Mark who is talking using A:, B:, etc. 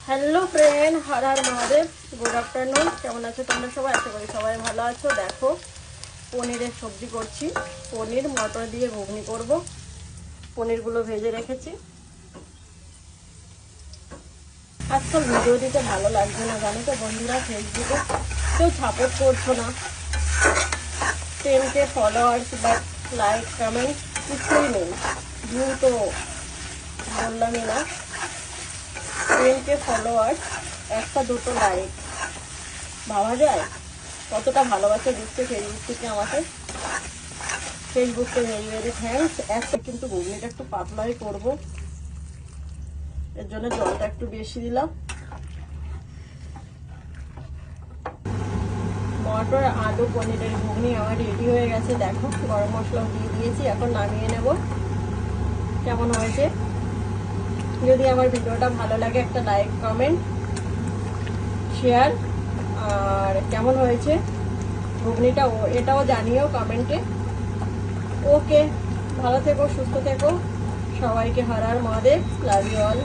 A: Hello friend, Har Har Mahadev. Good afternoon. কেমন আছো তোমরা সবাই? আশা করি সবাই ভালো আছো। দেখো, পনিরের সবজি করছি। পনির মটর দিয়ে ঘুগনি করব। পনিরগুলো ভেজে রেখেছি। আজকাল ভিডিও দিতে ভালো লাগছে না, জানো তো বন্ধুরা। ফেসবুকে কেউ সাপোর্ট করছো না। 10K followers, but like comment কিছুই নেই। ভিউ তো বললামই না। 10K ফলোয়ার্স, একটা দুটো লাইক, ভাবা যায় কতটা ভালোবাসা দিচ্ছে ফেসবুক থেকে আমাকে। ফেসবুককে ভেরি ভেরি থ্যাঙ্কস। একটা কিন্তু ঘুগনিটা একটু পাতলাই করবো, এর জন্য জলটা একটু বেশি দিলাম। মটর আলু পনিরের ঘুগনি আমার রেডি হয়ে গেছে। দেখো, গরম মশলাও দিয়ে দিয়েছি। এখন নামিয়ে নেব। কেমন হয়েছে? যদি আমার ভিডিওটা ভালো লাগে একটা লাইক, কমেন্ট, শেয়ার। আর কেমন হয়েছে ঘুগনিটা এটাও জানিও কমেন্টে। ওকে, ভালো থেকো, সুস্থ থেকো। সবাইকে Har Har Mahadev. Love you all.